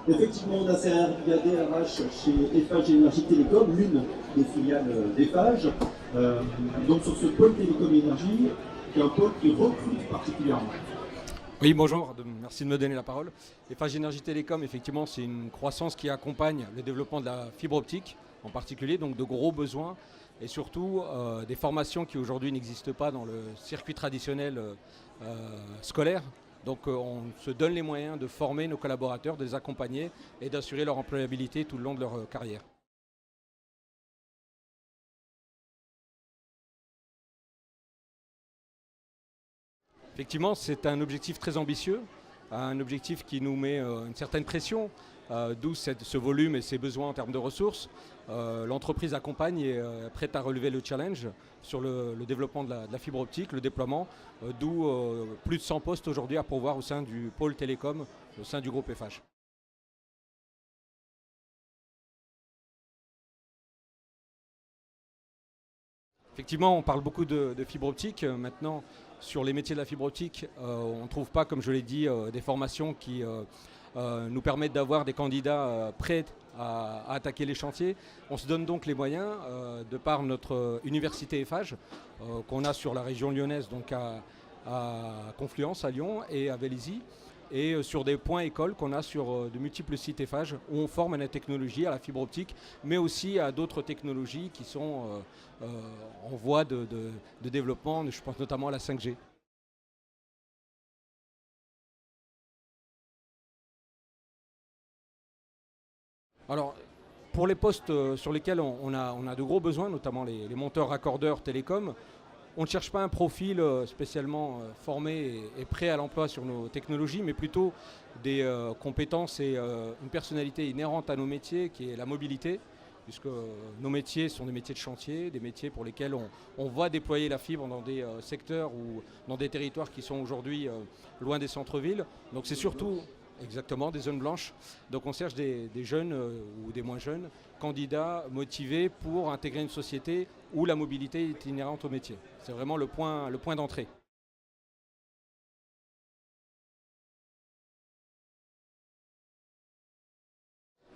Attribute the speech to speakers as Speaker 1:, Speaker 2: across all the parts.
Speaker 1: Effectivement, Nasser via DRH chez Eiffage Énergie Télécom, l'une des filiales d'Eiffage. Donc sur ce pôle Télécom Énergie, qui est un pôle qui recrute particulièrement.
Speaker 2: Oui, bonjour, merci de me donner la parole. Eiffage Énergie Télécom, effectivement, c'est une croissance qui accompagne le développement de la fibre optique, en particulier, donc de gros besoins, et surtout des formations qui aujourd'hui n'existent pas dans le circuit traditionnel scolaire. Donc on se donne les moyens de former nos collaborateurs, de les accompagner et d'assurer leur employabilité tout le long de leur carrière. Effectivement, c'est un objectif très ambitieux, un objectif qui nous met une certaine pression, d'où ce volume et ses besoins en termes de ressources. L'entreprise accompagne et est prête à relever le challenge sur le développement de la fibre optique, le déploiement, d'où plus de 100 postes aujourd'hui à pourvoir au sein du pôle télécom, au sein du groupe Eiffage. Effectivement, on parle beaucoup de fibre optique. Maintenant, sur les métiers de la fibre optique, on ne trouve pas, comme je l'ai dit, des formations qui nous permettent d'avoir des candidats prêts à attaquer les chantiers. On se donne donc les moyens, de par notre université Eiffage, qu'on a sur la région lyonnaise, donc à Confluence, à Lyon et à Vélizy, et sur des points écoles qu'on a sur de multiples sites Eiffage où on forme à la technologie, à la fibre optique, mais aussi à d'autres technologies qui sont en voie de développement, je pense notamment à la 5G. Alors, pour les postes sur lesquels on a de gros besoins, notamment les monteurs raccordeurs télécom, on ne cherche pas un profil spécialement formé et prêt à l'emploi sur nos technologies, mais plutôt des compétences et une personnalité inhérente à nos métiers, qui est la mobilité, puisque nos métiers sont des métiers de chantier, des métiers pour lesquels on va déployer la fibre dans des secteurs ou dans des territoires qui sont aujourd'hui loin des centres-villes. Donc c'est surtout exactement des zones blanches. Donc on cherche des jeunes ou des moins jeunes candidats motivés pour intégrer une société où la mobilité est inhérente au métier. C'est vraiment le point d'entrée.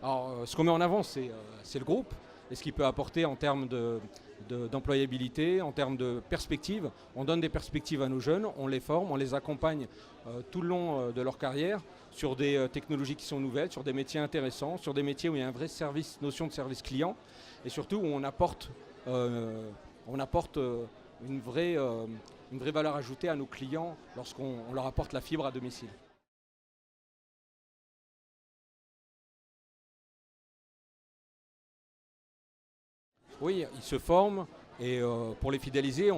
Speaker 2: Alors, ce qu'on met en avant, c'est le groupe et ce qu'il peut apporter en termes d'employabilité, en termes de perspectives. On donne des perspectives à nos jeunes, on les forme, on les accompagne tout le long de leur carrière sur des technologies qui sont nouvelles, sur des métiers intéressants, sur des métiers où il y a un vrai notion de service client et surtout où on apporte une vraie valeur ajoutée à nos clients lorsqu'on leur apporte la fibre à domicile. Oui, ils se forment et pour les fidéliser,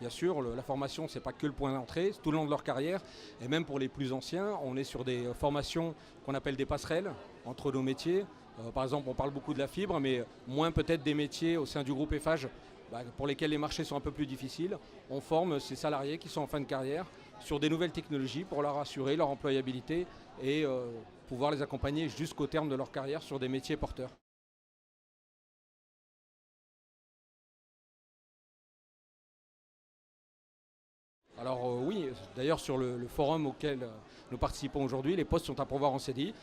Speaker 2: bien sûr, la formation, ce n'est pas que le point d'entrée, c'est tout le long de leur carrière. Et même pour les plus anciens, on est sur des formations qu'on appelle des passerelles entre nos métiers. Par exemple, on parle beaucoup de la fibre, mais moins peut-être des métiers au sein du groupe Eiffage pour lesquels les marchés sont un peu plus difficiles. On forme ces salariés qui sont en fin de carrière sur des nouvelles technologies pour leur assurer leur employabilité et pouvoir les accompagner jusqu'au terme de leur carrière sur des métiers porteurs. Alors oui, d'ailleurs sur le forum auquel nous participons aujourd'hui, les postes sont à pourvoir en CDI.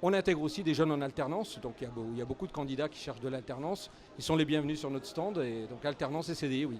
Speaker 2: On intègre aussi des jeunes en alternance, donc il y a beaucoup de candidats qui cherchent de l'alternance. Ils sont les bienvenus sur notre stand, et donc alternance et CDI, oui.